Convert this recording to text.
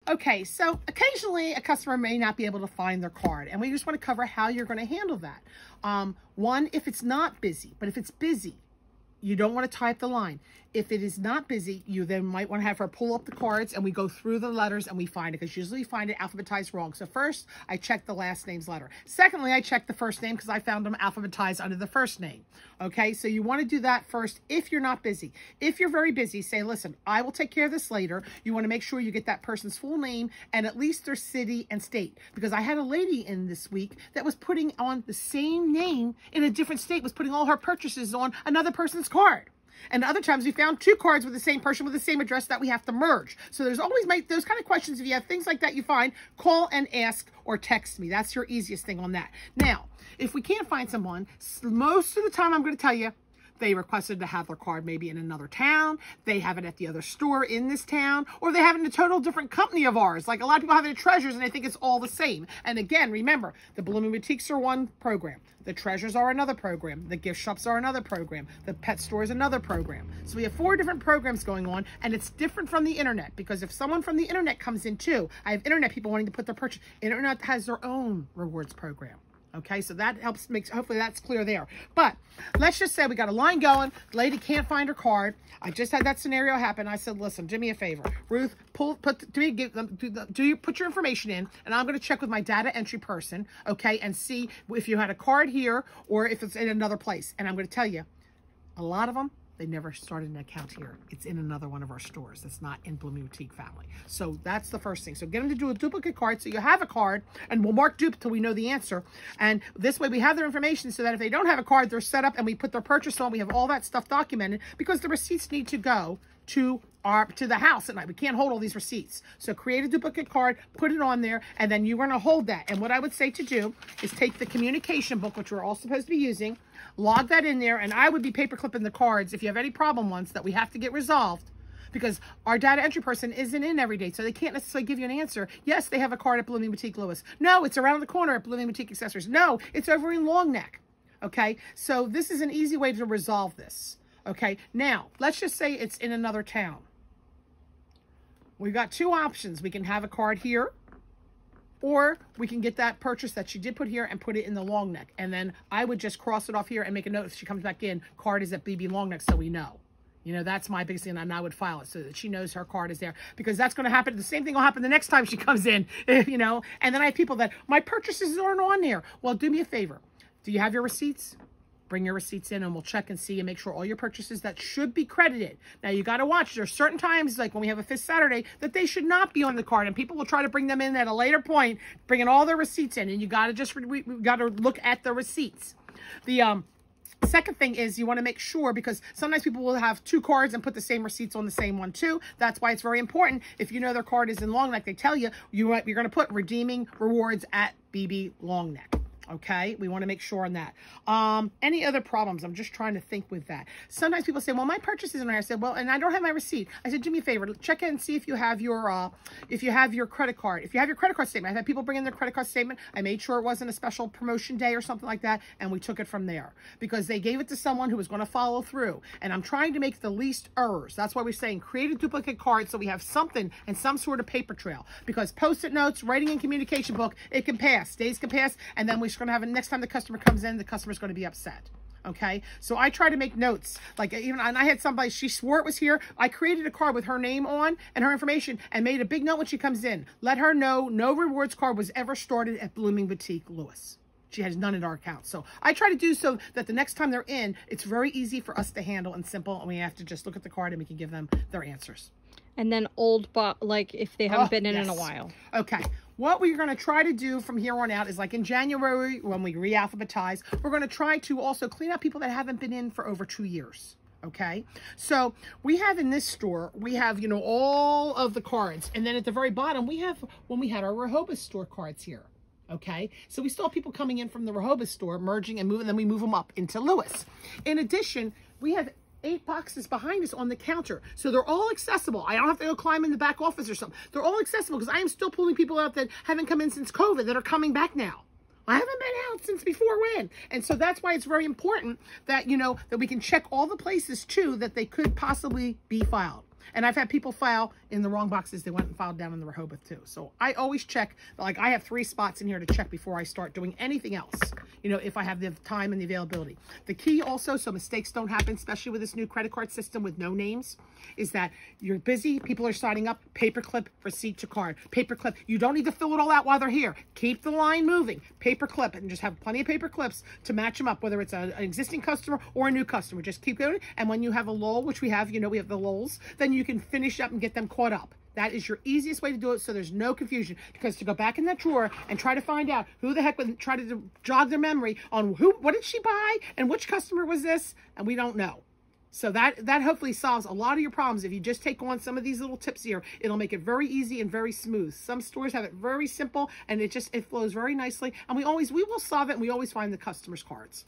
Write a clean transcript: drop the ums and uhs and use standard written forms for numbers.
Okay, so occasionally a customer may not be able to find their card, and we just want to cover how you're going to handle that. One, if it's not busy, but if it's busy, you don't want to type the line. If it is not busy, you then might want to have her pull up the cards and we go through the letters and we find it, because usually you find it alphabetized wrong. So first, I check the last name's letter. Secondly, I check the first name because I found them alphabetized under the first name. Okay, so you want to do that first if you're not busy. If you're very busy, say, listen, I will take care of this later. You want to make sure you get that person's full name and at least their city and state. Because I had a lady in this week that was putting on the same name in a different state, was putting all her purchases on another person's card. And other times we found two cards with the same person with the same address that we have to merge. So there's always those kind of questions. If you have things like that you find, call and ask or text me. That's your easiest thing on that. Now, if we can't find someone, most of the time I'm going to tell you, they requested to have their card maybe in another town. They have it at the other store in this town, or they have it in a total different company of ours. Like a lot of people have it at Treasures and they think it's all the same. And again, remember, the Blooming Boutiques are one program. The Treasures are another program. The gift shops are another program. The pet store is another program. So we have 4 different programs going on, and it's different from the internet, because if someone from the internet comes in too, I have internet people wanting to put their purchase. Internet has their own rewards program. Okay, so that helps hopefully that's clear there. But let's just say we got a line going. The lady can't find her card. I just had that scenario happen. I said, listen, do me a favor. Ruth, put your information in, and I'm going to check with my data entry person, okay, and see if you had a card here or if it's in another place. And I'm going to tell you, a lot of them, they never started an account here. It's in another one of our stores. It's not in Blooming Boutique family. So that's the first thing. So get them to do a duplicate card so you have a card, and we'll mark dupe till we know the answer. And this way we have their information so that if they don't have a card, they're set up and we put their purchase on. We have all that stuff documented because the receipts need to go to the house at night. We can't hold all these receipts. So create a duplicate card, put it on there, and then you're going to hold that. And what I would say to do is take the communication book, which we're all supposed to be using, log that in there, and I would be paper clipping the cards if you have any problem ones that we have to get resolved, because our data entry person isn't in every day, so they can't necessarily give you an answer. Yes, they have a card at Blooming Boutique Lewis. No, it's around the corner at Blooming Boutique Accessories. No, it's over in Long Neck. Okay, so this is an easy way to resolve this. Okay, now let's just say it's in another town. We've got 2 options. We can have a card here, or we can get that purchase that she did put here and put it in the Long Neck. And then I would just cross it off here and make a note if she comes back in, card is at BB Long Neck, so we know. You know, that's my biggest thing, and I would file it so that she knows her card is there, because that's going to happen. The same thing will happen the next time she comes in, you know. And then I have people that, my purchases aren't on there. Well, do me a favor. Do you have your receipts? Bring your receipts in and we'll check and see and make sure all your purchases that should be credited. Now, you got to watch. There's certain times, like when we have a 5th Saturday, that they should not be on the card, and people will try to bring them in at a later point, bringing all their receipts in, and you got to just, we got to look at the receipts. The second thing is you want to make sure, because sometimes people will have 2 cards and put the same receipts on the same one too. That's why it's very important. If you know their card is in Long Neck, they tell you, you're going to put redeeming rewards at BB Long Neck. Okay, we want to make sure on that. Any other problems? I'm just trying to think with that. Sometimes people say, well, my purchase isn't there. I said, well, and I don't have my receipt. I said, do me a favor, check in and see if you have your credit card. If you have your credit card statement, I've had people bring in their credit card statement. I made sure it wasn't a special promotion day or something like that, and we took it from there, because they gave it to someone who was going to follow through. And I'm trying to make the least errors. That's why we're saying create a duplicate card so we have something and some sort of paper trail, because Post-it notes, writing in communication book, it can pass. Days can pass, and then we're going to have it next time the customer comes in, the customer's going to be upset. Okay, so I try to make notes. Like, even, and I had somebody, she swore it was here. I created a card with her name on and her information and made a big note when she comes in. Let her know no rewards card was ever started at Blooming Boutique Lewis. She has none in our account. So I try to do so that the next time they're in, it's very easy for us to handle and simple, and we have to just look at the card and we can give them their answers. And then like if they haven't been in a while. Okay. What we're going to try to do from here on out is, like in January, when we re-alphabetize, we're going to try to also clean out people that haven't been in for over 2 years. Okay, so we have in this store, we have, you know, all of the cards. And then at the very bottom, we have, when we had our Rehoboth store cards here. Okay, so we still have people coming in from the Rehoboth store, merging and moving, then we move them up into Lewis. In addition, we have 8 boxes behind us on the counter. So they're all accessible. I don't have to go climb in the back office or something. They're all accessible because I am still pulling people out that haven't come in since COVID that are coming back now. I haven't been out since before when. And so that's why it's very important that, you know, that we can check all the places too that they could possibly be filed. And I've had people file in the wrong boxes. They went and filed down in the Rehoboth too. So I always check, like I have 3 spots in here to check before I start doing anything else, you know, if I have the time and the availability. The key also, so mistakes don't happen, especially with this new credit card system with no names, is that you're busy, people are signing up, paperclip, receipt to card, paperclip. You don't need to fill it all out while they're here. Keep the line moving, paperclip, and just have plenty of paper clips to match them up, whether it's an existing customer or a new customer. Just keep going. And when you have a lull, which we have, you know, we have the lulls, then you can finish up and get them caught up. That is your easiest way to do it, so there's no confusion. Because to go back in that drawer and try to find out who the heck would try to jog their memory on what did she buy and which customer was this, and we don't know. So that hopefully solves a lot of your problems. If you just take on some of these little tips here, it'll make it very easy and very smooth. Some stores have it very simple, and it flows very nicely. And we will solve it, and we always find the customer's cards.